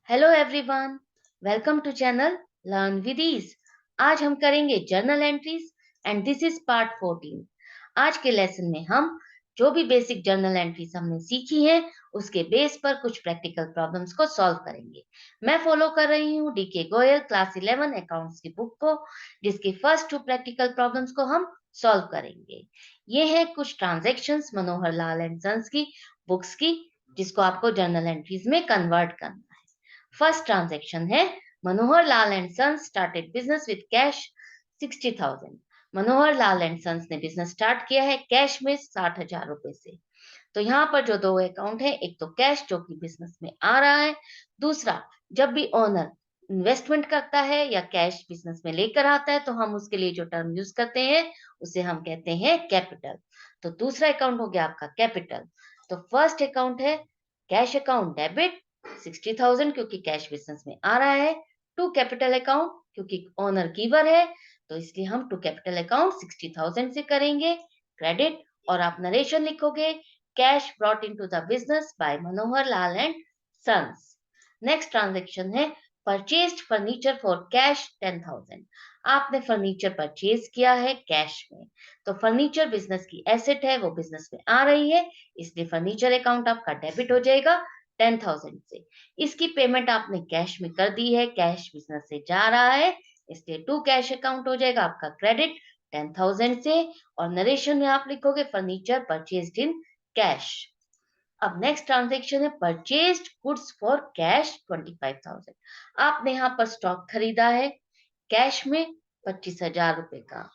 Hello everyone, welcome to channel learn with ease. आज हम करेंगे journal entries and this is part 14। आज के लेसन में हम जो भी बेसिक जर्नल एंट्रीज हमने सीखी हैं उसके बेस पर कुछ प्रैक्टिकल प्रॉब्लम्स को सॉल्व करेंगे। मैं फॉलो कर रही हूँ डीके गोयल क्लास 11 अकाउंट्स की बुक को, जिसके फर्स्ट टू प्रैक्टिकल प्रॉब्लम्स को हम सॉल्व करेंगे। ये है कुछ transactions Manohar Lal and sons की बुक्स की, जिसको आपको जर्नल एंट्रीज में कन्वर्ट करना है। फर्स्ट ट्रांजैक्शन है Manohar Lal and sons started business with cash 60,000। Manohar Lal and sons ने बिजनेस स्टार्ट किया है कैश में 60,000 रुपए से। तो यहाँ पर जो दो अकाउंट है, एक तो कैश जो कि बिजनेस में आ रहा है, दूसरा जब भी ओनर इन्वेस्टमेंट करता है या कैश बिजनेस में लेकर आता है तो हम उसके लिए जो टर्म यूज करते हैं उसे हम कहते हैं कैपिटल। तो दूसरा अकाउंट हो गया आपका कैपिटल। तो फर्स्ट अकाउंट है कैश अकाउंट डेबिट 60,000 क्योंकि कैश बिजनेस में आ रहा है, टू कैपिटल अकाउंट क्योंकि ओनर गिवर है, तो इसलिए हम टू कैपिटल अकाउंट 60,000 से करेंगे क्रेडिट। और आप नरेशन लिखोगे cash brought into the business by Manohar Lal and sons. Next transaction है परचेज्ड फर्नीचर फॉर कैश 10,000। आपने फर्नीचर परचेज किया है कैश में, तो फर्नीचर बिजनेस की एसेट है, वो बिजनेस में आ रही है, इसलिए फर्नीचर अकाउंट आपका डेबिट हो जाएगा 10,000 से। इसकी पेमेंट आपने कैश में कर दी है, कैश बिजनेस से जा रहा है, इसलिए टू कैश अकाउंट हो जाएगा आपका क्रेडिट 10,000 से। और नरेशन में आप लिखोगे फर्नीचर परचेज्ड इन कैश। अब नेक्स्ट ट्रांजेक्शन है परचेज्ड गुड्स फॉर कैश 25,000। आपने यहाँ पर स्टॉक खरीदा है कैश में 25,000 रुपए का।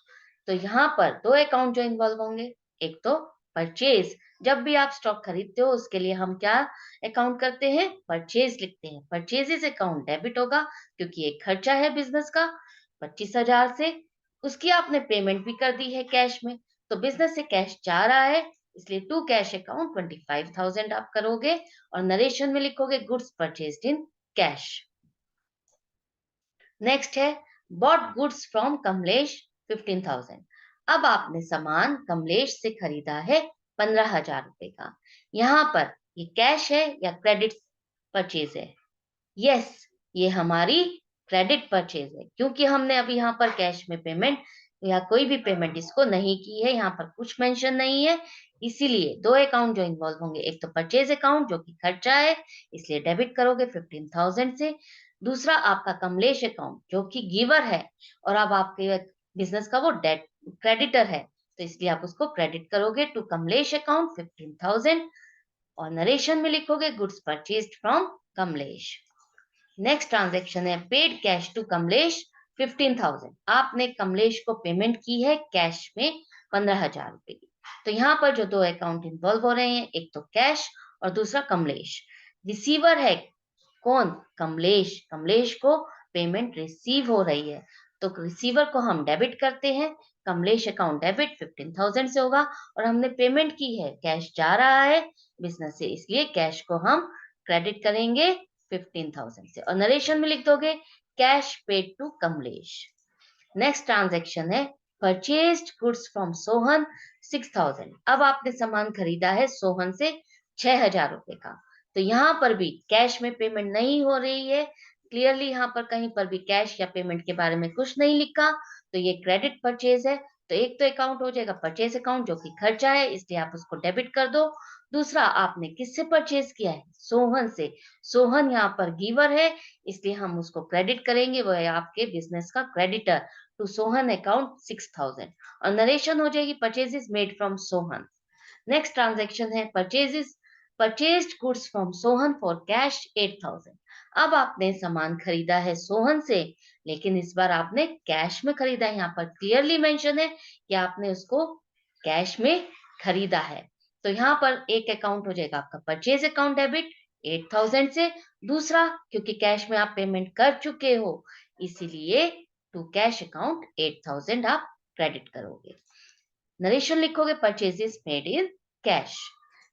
तो यहाँ पर दो अकाउंट जो इन्वॉल्व होंगे, एक तो परचेज, जब भी आप स्टॉक खरीदते हो उसके लिए हम क्या अकाउंट करते हैं, परचेज लिखते हैं। परचेजेस अकाउंट डेबिट होगा क्योंकि एक खर्चा है बिजनेस का 25,000 से, उसकी आपने पेमेंट भी कर दी है कैश में, तो बिजनेस से कैश जा रहा है, इसलिए टू कैश अकाउंट 25,000 आप करोगे और नरेशन में लिखोगे goods purchased in cash. Next है बॉट गुड्स फ्रॉम कमलेश 15,000। अब आपने सामान कमलेश से खरीदा है 15,000 रुपए का। यहाँ पर ये कैश है या क्रेडिट परचेज है? यस, ये हमारी क्रेडिट परचेज है क्योंकि हमने अभी यहाँ पर कैश में पेमेंट या कोई भी पेमेंट इसको नहीं की है, यहाँ पर कुछ मेंशन नहीं है। इसीलिए दो अकाउंट जो इन्वॉल्व होंगे, एक तो परचेज अकाउंट जो कि खर्चा है, इसलिए डेबिट करोगे 15,000 से। दूसरा आपका कमलेश अकाउंट जो कि गिवर है और अब आपके बिजनेस का वो डेट क्रेडिटर है, तो इसलिए आप उसको क्रेडिट करोगे टू कमलेश अकाउंट 15,000 और नरेशन में लिखोगे goods purchased from Kamlesh. Next transaction है पेड कैश टू कमलेश 15,000। आपने कमलेश को पेमेंट की है कैश में 15,000 रुपए की। तो यहाँ पर जो दो अकाउंट इन्वॉल्व हो रहे हैं, एक तो कैश और दूसरा कमलेश। रिसीवर है कौन? कमलेश। कमलेश को पेमेंट रिसीव हो रही है, तो रिसीवर को हम डेबिट करते हैं। कमलेश अकाउंट डेबिट 15,000 से होगा और हमने पेमेंट की है, कैश जा रहा है बिजनेस से, इसलिए कैश को हम क्रेडिट करेंगे 15,000 से और नरेशन में लिख दोगे cash paid to Kamlesh. Next transaction है परचेज्ड गुड्स फ्रॉम सोहन 6,000। अब आपने सामान खरीदा है सोहन से 6,000 रुपए का। तो यहाँ पर भी कैश में पेमेंट नहीं हो रही है, क्लियरली यहाँ पर कहीं पर भी कैश या पेमेंट के बारे में कुछ नहीं लिखा, तो ये क्रेडिट परचेज है। तो एक तो अकाउंट हो जाएगा परचेज अकाउंट जो कि खर्चा है, इसलिए आप उसको डेबिट कर दो। दूसरा आपने किससे परचेज किया है? सोहन से। सोहन यहाँ पर गिवर है, इसलिए हम उसको क्रेडिट करेंगे, वो है आपके बिजनेस का क्रेडिटर टू सोहन अकाउंट 6,000 और नरेशन हो जाएगी purchases made from Sohan. Next transaction है purchased goods from Sohan for cash 8,000। अब आपने सामान खरीदा है सोहन से, लेकिन इस बार आपने कैश में खरीदा है। यहाँ पर क्लियरली मेंशन है कि आपने उसको कैश में खरीदा है। तो यहाँ पर एक अकाउंट हो जाएगा आपका परचेज अकाउंट डेबिट 8,000 से। दूसरा क्योंकि कैश में आप पेमेंट कर चुके हो, इसीलिए टू कैश अकाउंट 8,000 आप क्रेडिट करोगे। नरेशन लिखोगे purchases made in cash.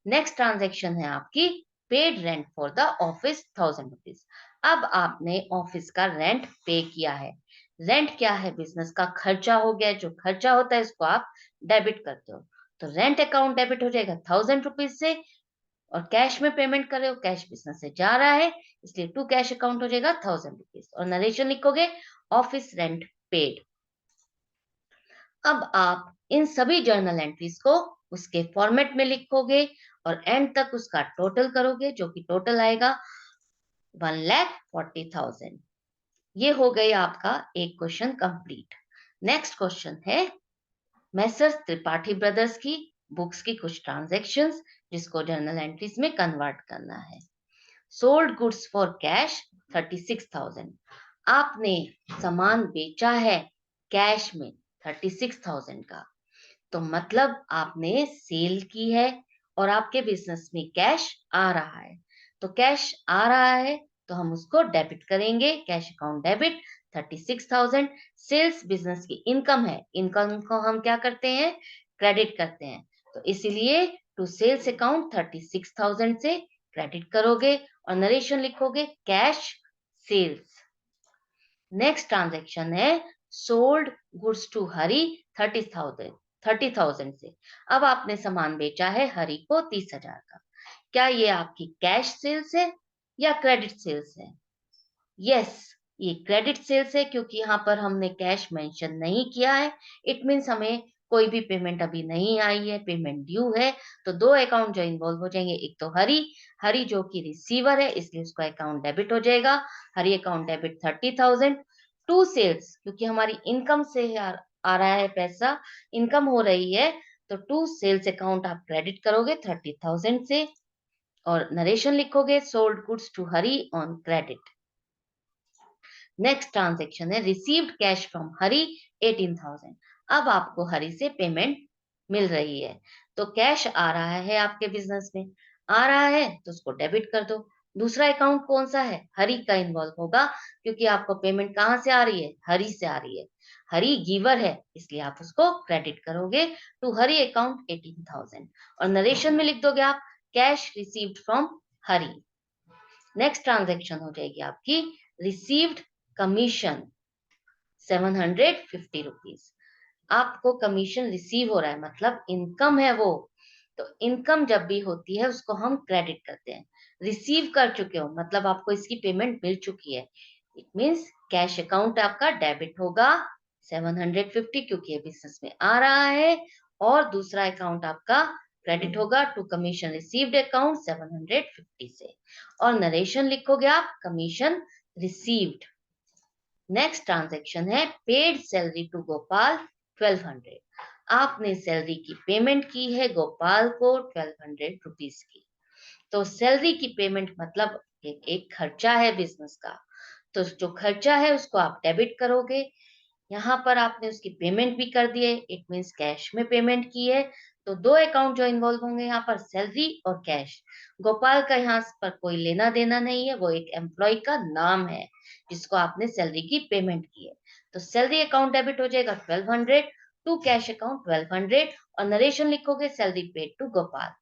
Next transaction है आपकी paid rent for the office 1,000 rupees. अब आपने ऑफिस का रेंट पे किया है। रेंट क्या है? बिजनेस का खर्चा हो गया, जो खर्चा होता है इसको आप डेबिट करते हो, तो रेंट अकाउंट डेबिट हो जाएगा 1,000 रुपीज से और कैश में पेमेंट कर रहे हो, कैश बिजनेस से जा रहा है, इसलिए टू कैश अकाउंट हो जाएगा 1000 रुपीज। और नरेशन लिखोगे ऑफिस रेंट पेड। अब आप इन सभी जर्नल एंट्रीज को उसके फॉर्मेट में लिखोगे और एंड तक उसका टोटल करोगे, जो कि टोटल आएगा 1,40,000। ये हो गई आपका एक क्वेश्चन कंप्लीट। नेक्स्ट क्वेश्चन है मैसर्स त्रिपाठी ब्रदर्स की बुक्स की कुछ ट्रांजैक्शंस, जिसको जर्नल एंट्रीज में कन्वर्ट करना है। Sold goods for cash 36,000। आपने सामान बेचा है कैश में 36,000 का, तो मतलब आपने सेल की है और आपके बिजनेस में कैश आ रहा है। तो कैश आ रहा है तो हम उसको डेबिट करेंगे, cash account debit 36,000। Sales business की इनकम है, इनकम को हम क्या करते हैं, क्रेडिट करते हैं। तो इसीलिए टू सेल्स अकाउंट 36,000 से क्रेडिट करोगे और नरेशन लिखोगे कैश सेल्स। नेक्स्ट ट्रांजैक्शन है सोल्ड गुड्स टू हरी 30,000 से। अब आपने सामान बेचा है हरी को 30,000 का। क्या ये आपकी कैश सेल्स है या क्रेडिट सेल्स है? यस, ये क्रेडिट सेल्स है, क्योंकि यहाँ पर हमने कैश मेंशन नहीं किया है। इट मीन्स हमें कोई भी पेमेंट अभी नहीं आई है, पेमेंट ड्यू है। तो दो अकाउंट जो इन्वॉल्व हो जाएंगे, एक तो हरी, हरी जो कि रिसीवर है इसलिए उसका अकाउंट डेबिट हो जाएगा, हरी अकाउंट डेबिट 30,000। टू सेल्स, क्योंकि हमारी इनकम से आ रहा है पैसा, इनकम हो रही है, तो टू सेल्स अकाउंट आप क्रेडिट करोगे 30,000 से और नरेशन लिखोगे sold goods to Hari on credit. Next transaction है रिसीव्ड कैश फ्रॉम हरी 18,000। अब आपको हरी से पेमेंट मिल रही है, तो कैश आ रहा है आपके बिजनेस में, आ रहा है तो उसको डेबिट कर दो। दूसरा अकाउंट कौन सा है, हरी का इन्वॉल्व होगा, क्योंकि आपको पेमेंट कहां से आ रही है, हरी से आ रही है। हरी गिवर है इसलिए आप उसको क्रेडिट करोगे टू हरी अकाउंट 18,000 और नरेशन में लिख दोगे आप cash received from Hari. Next transaction हो जाएगी आपकी रिसीव्ड कमीशन 750 रुपीज। आपको कमीशन रिसीव हो रहा है, मतलब इनकम है वो। तो इनकम जब भी होती है उसको हम क्रेडिट करते हैं। रिसीव कर चुके हो मतलब आपको इसकी पेमेंट मिल चुकी है। इट मींस कैश अकाउंट आपका डेबिट होगा 750, क्योंकि ये बिजनेस में आ रहा है, और दूसरा अकाउंट आपका क्रेडिट होगा टू कमीशन रिसीव्ड अकाउंट 750 से और नरेशन लिखोगे आप कमीशन रिसीव्ड। नेक्स्ट ट्रांजैक्शन है पेड सैलरी टू गोपाल 1200। आपने सैलरी की पेमेंट की है गोपाल को 1200 रुपीज की। तो सैलरी की पेमेंट मतलब एक खर्चा है बिजनेस का, तो जो खर्चा है उसको आप डेबिट करोगे। यहाँ पर आपने उसकी पेमेंट भी कर दी है, इट मीन्स कैश में पेमेंट की है। तो दो अकाउंट जो इन्वॉल्व होंगे यहाँ पर सैलरी और कैश। गोपाल का यहाँ पर कोई लेना देना नहीं है, वो एक एम्प्लॉय का नाम है जिसको आपने सैलरी की पेमेंट की है। तो सैलरी अकाउंट डेबिट हो जाएगा 1200 टू कैश अकाउंट 1200 और नरेशन लिखोगे सैलरी पेड टू गोपाल।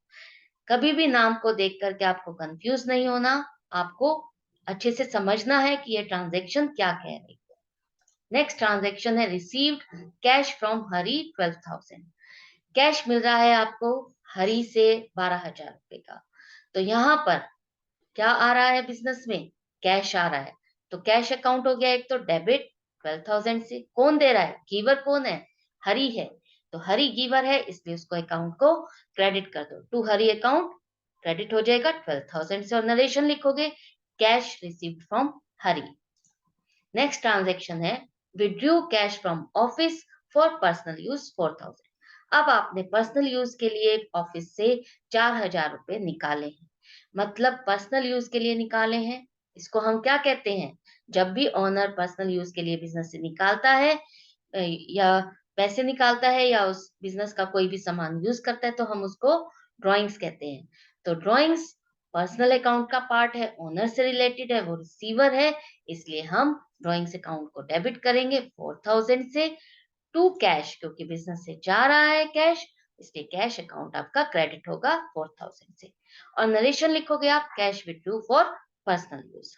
कभी भी नाम को देख करके आपको कंफ्यूज नहीं होना, आपको अच्छे से समझना है कि ये ट्रांजेक्शन क्या कह रही है। नेक्स्ट ट्रांजेक्शन है received cash from Hari 12,000। Cash मिल रहा है आपको हरी से 12,000 रुपए का। तो यहाँ पर क्या आ रहा है बिजनेस में, कैश आ रहा है। तो कैश अकाउंट हो गया एक तो डेबिट 12,000 से। कौन दे रहा है, गिवर कौन है, हरी है। तो हरी गिवर है इसलिए उसको अकाउंट को क्रेडिट कर दो टू हरी अकाउंट, क्रेडिट हो जाएगा 12,000 से और नरेशन लिखोगे cash received from Hari. Next transaction है withdrew cash from office for personal use 4,000। अब आपने पर्सनल यूज के लिए ऑफिस से 4,000 रुपए निकाले हैं, मतलब पर्सनल यूज के लिए निकाले हैं। इसको हम क्या कहते हैं, जब भी ओनर पर्सनल यूज के लिए बिजनेस से निकालता है या पैसे निकालता है या उस बिजनेस का कोई भी सामान यूज करता है, तो हम उसको ड्राइंग्स कहते हैं। तो ड्राइंग्स पर्सनल अकाउंट का पार्ट है, ओनर से रिलेटेड है, वो रिसीवर है, इसलिए हम ड्राइंग्स अकाउंट को डेबिट करेंगे 4,000 से टू कैश, क्योंकि बिजनेस से जा रहा है कैश, इसलिए कैश अकाउंट आपका क्रेडिट होगा 4,000 से और नरेशन लिखोगे आप cash withdrew for personal use.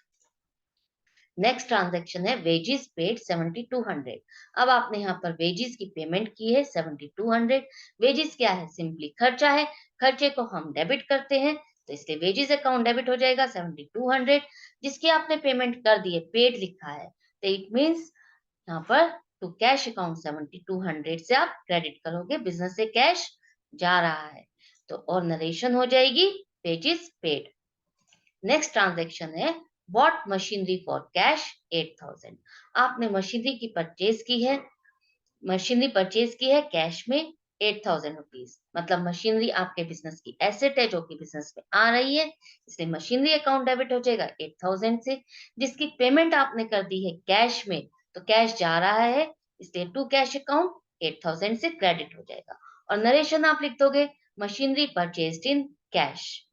Next transaction है वेजेस पेड 7,200। अब आपने यहाँ पर वेजेस की पेमेंट की है 7,200। वेजेस क्या है, सिंपली खर्चा है, खर्चे को हम डेबिट करते हैं तो इसलिए वेजेस अकाउंट डेबिट हो जाएगा 7200, जिसकी आपने पेमेंट कर दी है, पेड लिखा है, तो इट मीन्स यहाँ पर टू कैश अकाउंट 7200 से आप क्रेडिट करोगे, बिजनेस से कैश जा रहा है, तो और नरेशन हो जाएगी वेजेस पेड। नेक्स्ट ट्रांजैक्शन है बॉट मशीनरी फॉर कैश 8000। आपने मशीनरी की परचेज की है, मशीनरी परचेज की है कैश में 8000 रुपीज, मतलब मशीनरी आपके बिजनेस की एसेट है जो कि बिजनेस में आ रही है, इसलिए मशीनरी अकाउंट डेबिट हो जाएगा 8000 से, जिसकी पेमेंट आपने कर दी है कैश में, तो कैश जा रहा है, इसलिए टू कैश अकाउंट 8000 से क्रेडिट हो जाएगा। और नरेशन आप लिख दोगे मशीनरी परचेज्ड इन कैश।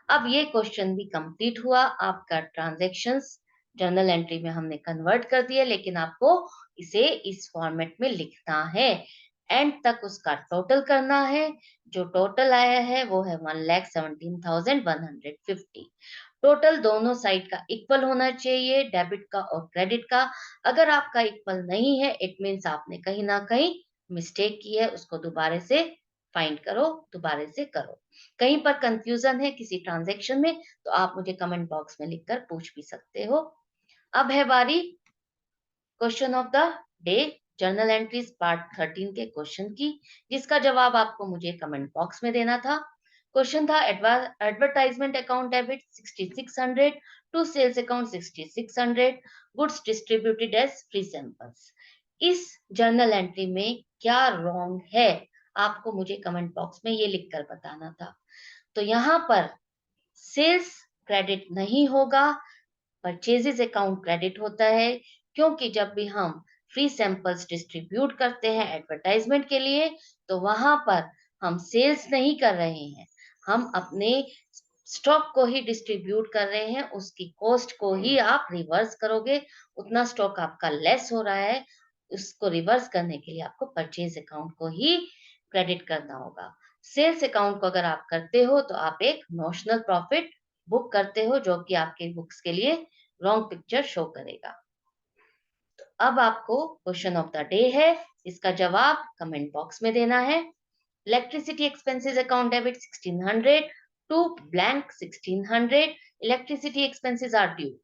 अब ये क्वेश्चन भी कंप्लीट हुआ, आपका ट्रांजैक्शंस जर्नल एंट्री में हमने कन्वर्ट कर दिया, लेकिन आपको इसे इस फॉर्मेट में लिखना है, एंड तक उसका टोटल करना है। जो टोटल आया है वो है 1,17,150। टोटल दोनों साइड का इक्वल होना चाहिए, डेबिट का और क्रेडिट का। अगर आपका इक्वल नहीं है, इट मीन्स आपने कहीं ना कहीं मिस्टेक की है, उसको दोबारा से फाइंड करो, दोबारा से करो। कहीं पर कंफ्यूजन है किसी ट्रांजैक्शन में, तो आप मुझे कमेंट बॉक्स में लिखकर पूछ भी सकते हो। अब है बारी question of the day, journal entries part 13 के क्वेश्चन की, जिसका जवाब आपको मुझे कमेंट बॉक्स में देना था। क्वेश्चन था advertisement account debit 6600 to sales account 6600, goods distributed as free samples. इस जर्नल एंट्री में क्या रॉन्ग है, आपको मुझे कमेंट बॉक्स में ये लिखकर बताना था। तो यहाँ पर सेल्स क्रेडिट नहीं होगा, परचेजेस अकाउंट क्रेडिट होता है, क्योंकि जब भी हम फ्री सैंपल्स डिस्ट्रीब्यूट करते हैं एडवर्टाइजमेंट के लिए, तो वहां पर हम सेल्स नहीं कर रहे हैं, हम अपने स्टॉक को ही डिस्ट्रीब्यूट कर रहे हैं, उसकी कॉस्ट को ही आप रिवर्स करोगे, उतना स्टॉक आपका लेस हो रहा है, उसको रिवर्स करने के लिए आपको परचेज अकाउंट को ही क्रेडिट करना होगा। सेल्स अकाउंट को अगर आप करते हो तो आप एक नॉशनल प्रॉफिट बुक करते हो, जो कि आपके बुक्स के लिए रॉन्ग पिक्चर शो करेगा। तो अब आपको क्वेश्चन ऑफ द डे है, इसका जवाब कमेंट बॉक्स में देना है। Electricity expenses account debit 1600 to blank 1600, electricity expenses are due.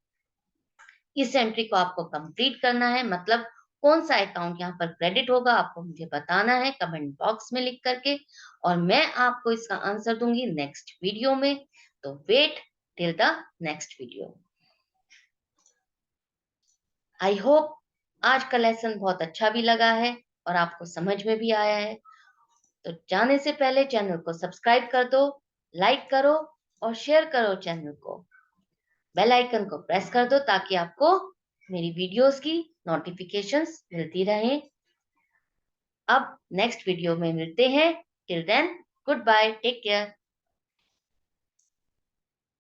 इस एंट्री को आपको कंप्लीट करना है, मतलब कौन सा अकाउंट यहाँ पर क्रेडिट होगा आपको मुझे बताना है कमेंट बॉक्स में लिख करके, और मैं आपको इसका आंसर दूंगी नेक्स्ट वीडियो में। तो wait till the next video. I hope आज का लेसन बहुत अच्छा भी लगा है और आपको समझ में भी आया है। तो जाने से पहले चैनल को सब्सक्राइब कर दो, लाइक करो और शेयर करो चैनल को। बेल आइकन को प्रेस कर दो ताकि आपको मेरी वीडियोस की नोटिफिकेशंस मिलती रहें। अब नेक्स्ट वीडियो में मिलते हैं। Till then good bye, take care.